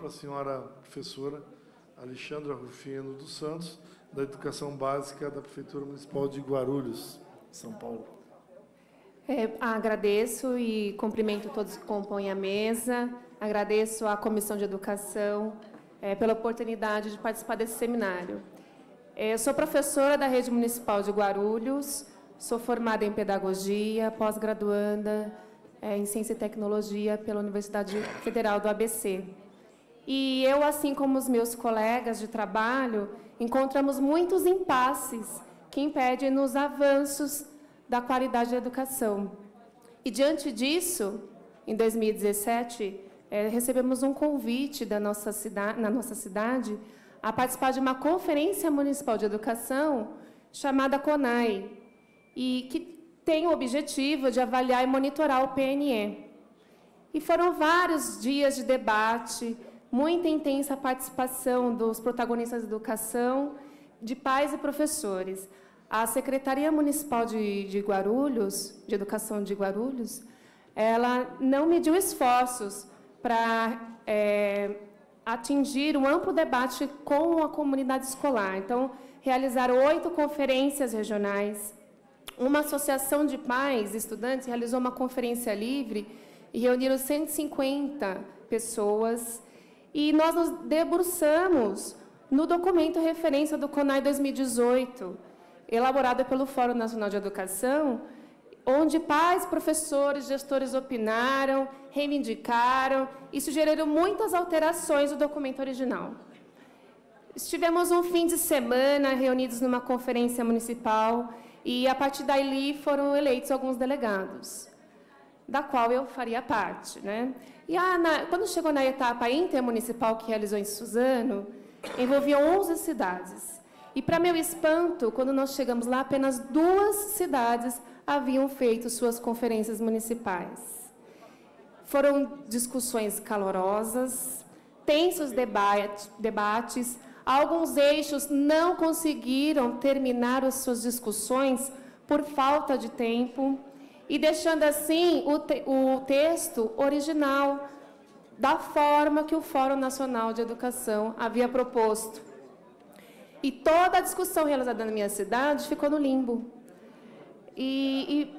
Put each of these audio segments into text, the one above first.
para a senhora professora Alexandra Rufino dos Santos, da Educação Básica da Prefeitura Municipal de Guarulhos, São Paulo. Agradeço e cumprimento todos que compõem a mesa, agradeço à Comissão de Educação pela oportunidade de participar desse seminário. Eu sou professora da Rede Municipal de Guarulhos, sou formada em Pedagogia, pós-graduanda em Ciência e Tecnologia pela Universidade Federal do ABC. E eu, assim como os meus colegas de trabalho, encontramos muitos impasses que impedem os avanços da qualidade da educação. E, diante disso, em 2017, recebemos um convite na nossa cidade a participar de uma Conferência Municipal de Educação chamada CONAE, e que tem o objetivo de avaliar e monitorar o PNE. E foram vários dias de debate, muita intensa participação dos protagonistas da educação, de pais e professores. A Secretaria Municipal de Guarulhos, de Educação de Guarulhos, ela não mediu esforços para atingir um amplo debate com a comunidade escolar. Então, realizaram 8 conferências regionais. Uma associação de pais e estudantes realizou uma conferência livre e reuniram 150 pessoas. E nós nos debruçamos no documento referência do CONAE 2018, elaborado pelo Fórum Nacional de Educação, onde pais, professores, gestores opinaram, reivindicaram e sugeriram muitas alterações do documento original. Estivemos um fim de semana reunidos numa conferência municipal e, a partir daí, foram eleitos alguns delegados, da qual eu faria parte, né? E quando chegou na etapa intermunicipal que realizou em Suzano, envolvia 11 cidades. E, para meu espanto, quando nós chegamos lá, apenas 2 cidades haviam feito suas conferências municipais. Foram discussões calorosas, tensos debates, alguns eixos não conseguiram terminar as suas discussões por falta de tempo, e deixando assim o texto original da forma que o Fórum Nacional de Educação havia proposto. E toda a discussão realizada na minha cidade ficou no limbo. E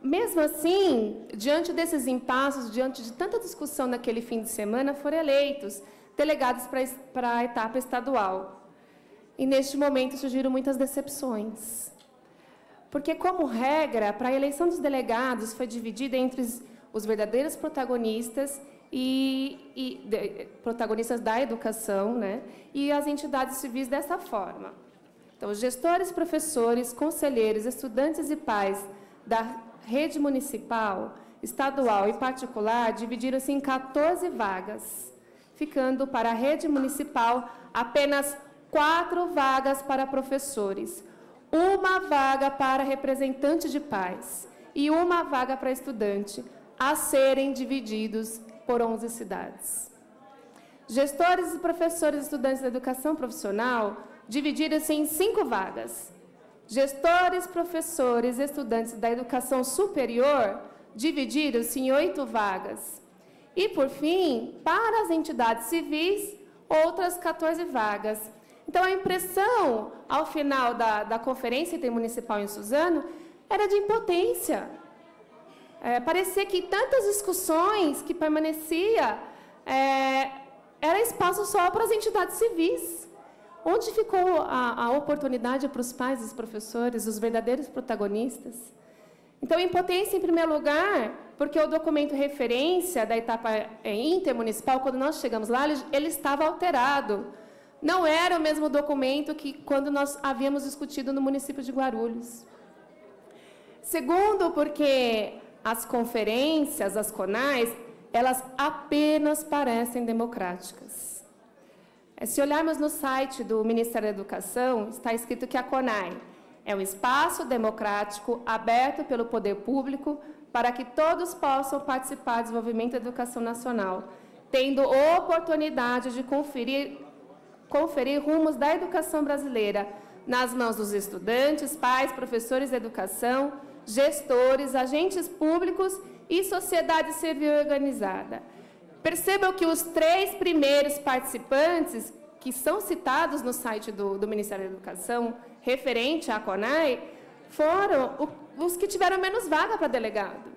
mesmo assim, diante desses impasses, diante de tanta discussão naquele fim de semana, foram eleitos delegados para a etapa estadual. E, neste momento, surgiram muitas decepções. Porque, como regra, para a eleição dos delegados foi dividida entre os verdadeiros protagonistas protagonistas da educação, né, e as entidades civis dessa forma. Então, os gestores, professores, conselheiros, estudantes e pais da rede municipal, estadual e particular dividiram-se em 14 vagas, ficando para a rede municipal apenas 4 vagas para professores, 1 vaga para representante de pais e 1 vaga para estudante, a serem divididos por 11 cidades. Gestores e professores estudantes da educação profissional dividiram-se em 5 vagas. Gestores, professores e estudantes da educação superior dividiram-se em 8 vagas. E, por fim, para as entidades civis, outras 14 vagas. Então, a impressão, ao final da Conferência Intermunicipal em Suzano, era de impotência. Parecia que tantas discussões que permanecia era espaço só para as entidades civis. Onde ficou a oportunidade para os pais e os professores, os verdadeiros protagonistas? Então, impotência, em primeiro lugar, porque o documento referência da etapa intermunicipal, quando nós chegamos lá, ele estava alterado. Não era o mesmo documento que quando nós havíamos discutido no município de Guarulhos. Segundo, porque as conferências, as CONAEs, elas apenas parecem democráticas. Se olharmos no site do Ministério da Educação, está escrito que a CONAE é um espaço democrático aberto pelo poder público para que todos possam participar do desenvolvimento da educação nacional, tendo oportunidade de conferir rumos da educação brasileira nas mãos dos estudantes, pais, professores da educação, gestores, agentes públicos e sociedade civil organizada. Percebam que os 3 primeiros participantes, que são citados no site do Ministério da Educação, referente à CONAI, foram os que tiveram menos vaga para delegado.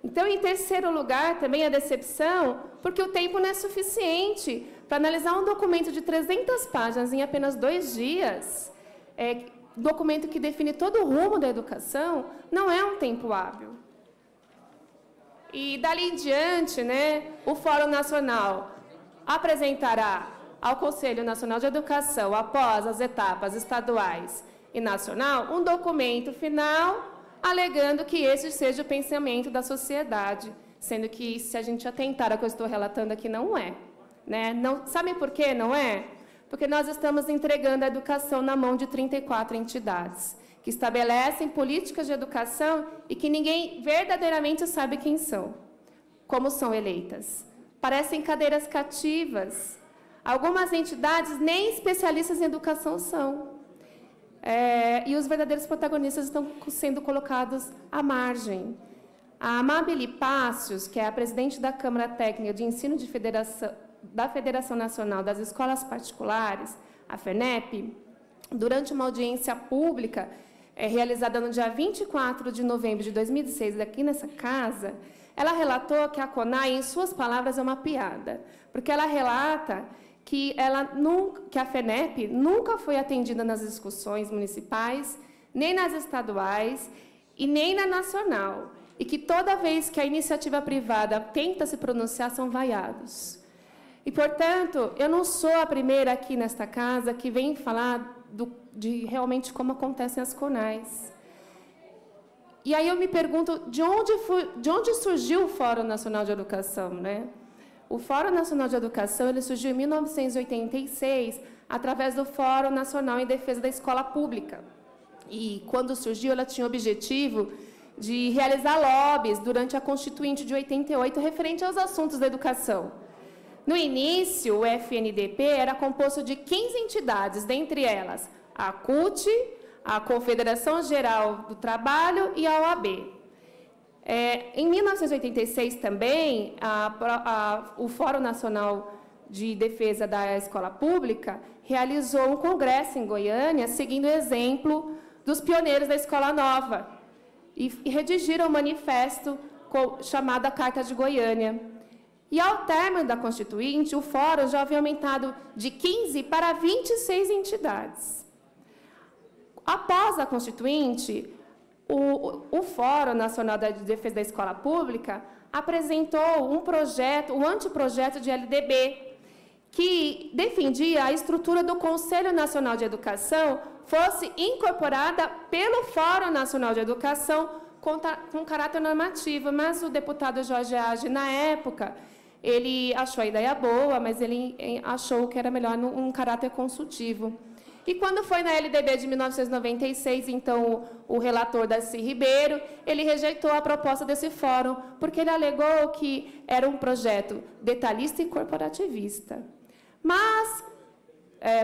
Então, em terceiro lugar, também a decepção, porque o tempo não é suficiente para analisar um documento de 300 páginas em apenas 2 dias, documento que define todo o rumo da educação, não é um tempo hábil. E, dali em diante, né, o Fórum Nacional apresentará ao Conselho Nacional de Educação, após as etapas estaduais e nacional, um documento final alegando que esse seja o pensamento da sociedade, sendo que, se a gente atentar ao que eu estou relatando aqui, não é. Né? Não, sabe por que não é? Porque nós estamos entregando a educação na mão de 34 entidades, que estabelecem políticas de educação e que ninguém verdadeiramente sabe quem são, como são eleitas. Parecem cadeiras cativas. Algumas entidades nem especialistas em educação são. E os verdadeiros protagonistas estão sendo colocados à margem. A Amabile Pácios, que é a presidente da Câmara Técnica de Ensino da Federação Nacional das Escolas Particulares, a FENEP, durante uma audiência pública realizada no dia 24 de novembro de 2006, aqui nessa casa, ela relatou que a CONAI, em suas palavras, é uma piada, porque ela relata que a FENEP nunca foi atendida nas discussões municipais, nem nas estaduais e nem na nacional, e que toda vez que a iniciativa privada tenta se pronunciar, são vaiados. E, portanto, eu não sou a primeira aqui nesta casa que vem falar de realmente como acontecem as CONAIs. E aí eu me pergunto, de onde surgiu o Fórum Nacional de Educação, né? O Fórum Nacional de Educação ele surgiu em 1986, através do Fórum Nacional em Defesa da Escola Pública. E, quando surgiu, ela tinha o objetivo de realizar lobbies durante a Constituinte de 88, referente aos assuntos da educação. No início, o FNDP era composto de 15 entidades, dentre elas a CUT, a Confederação Geral do Trabalho e a OAB. Em 1986, também, o Fórum Nacional de Defesa da Escola Pública realizou um congresso em Goiânia, seguindo o exemplo dos pioneiros da Escola Nova, e redigiram um manifesto chamado a Carta de Goiânia. E, ao término da Constituinte, o Fórum já havia aumentado de 15 para 26 entidades. Após a Constituinte, o Fórum Nacional de Defesa da Escola Pública apresentou um anteprojeto de LDB, que defendia a estrutura do Conselho Nacional de Educação fosse incorporada pelo Fórum Nacional de Educação com caráter normativo, mas o deputado Jorge Age, na época, ele achou a ideia boa, mas ele achou que era melhor um caráter consultivo. E, quando foi na LDB de 1996, então, o relator Darcy Ribeiro, ele rejeitou a proposta desse fórum, porque ele alegou que era um projeto detalhista e corporativista. Mas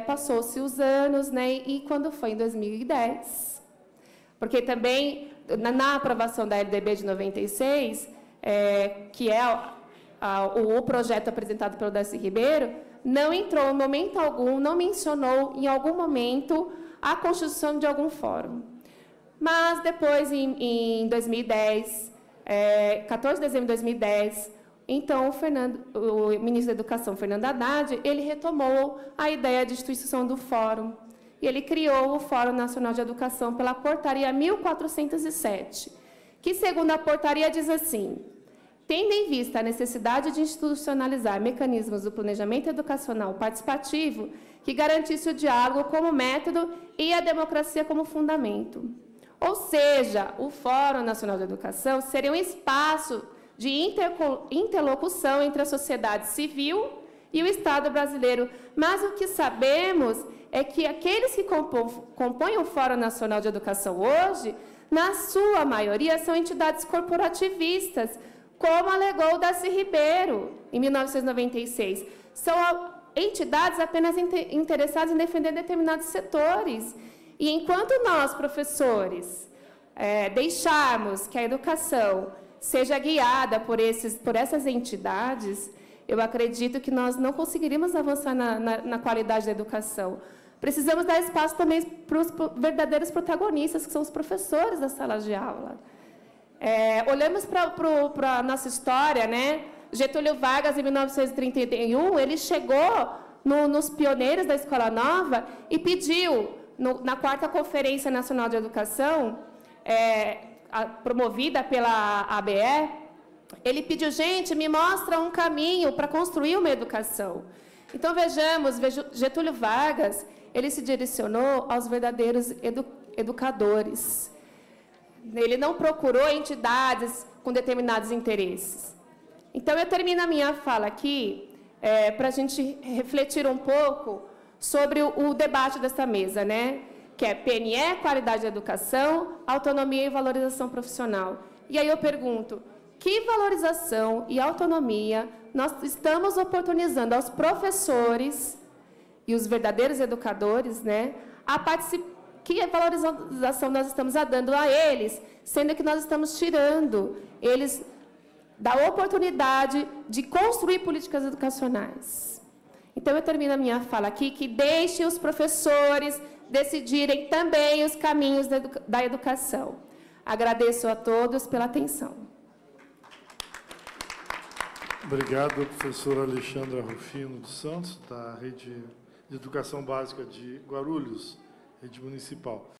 passou-se os anos, né, e quando foi em 2010, porque também, na aprovação da LDB de 96, que é o projeto apresentado pelo Darcy Ribeiro, não entrou, em momento algum, não mencionou, em algum momento, a constituição de algum fórum. Mas, depois, em 2010, 14 de dezembro de 2010, então, o ministro da Educação, Fernando Haddad, ele retomou a ideia de instituição do fórum. E ele criou o Fórum Nacional de Educação pela Portaria 1407, que, segundo a portaria, diz assim: tendo em vista a necessidade de institucionalizar mecanismos do planejamento educacional participativo que garantisse o diálogo como método e a democracia como fundamento. Ou seja, o Fórum Nacional de Educação seria um espaço de interlocução entre a sociedade civil e o Estado brasileiro. Mas o que sabemos é que aqueles que compõem o Fórum Nacional de Educação hoje, na sua maioria, são entidades corporativistas, como alegou Darcy Ribeiro, em 1996. São entidades apenas interessadas em defender determinados setores. E, enquanto nós, professores, deixarmos que a educação seja guiada por essas entidades, eu acredito que nós não conseguiríamos avançar na qualidade da educação. Precisamos dar espaço também para os verdadeiros protagonistas, que são os professores das salas de aula. Olhamos para a nossa história, né? Getúlio Vargas, em 1931, ele chegou nos pioneiros da Escola Nova e pediu, na 4ª Conferência Nacional de Educação, promovida pela ABE, ele pediu, gente, me mostra um caminho para construir uma educação. Então, vejamos, Getúlio Vargas, ele se direcionou aos verdadeiros educadores. Ele não procurou entidades com determinados interesses. Então, eu termino a minha fala aqui para a gente refletir um pouco sobre o debate dessa mesa, né? Que é PNE, qualidade da educação, autonomia e valorização profissional. E aí eu pergunto, que valorização e autonomia nós estamos oportunizando aos professores e os verdadeiros educadores, né, que valorização nós estamos dando a eles, sendo que nós estamos tirando eles da oportunidade de construir políticas educacionais. Então, eu termino a minha fala aqui, que deixe os professores decidirem também os caminhos da educação. Agradeço a todos pela atenção. Obrigado, professora Alexandra Rufino dos Santos, da Rede de Educação Básica de Guarulhos, Rede Municipal.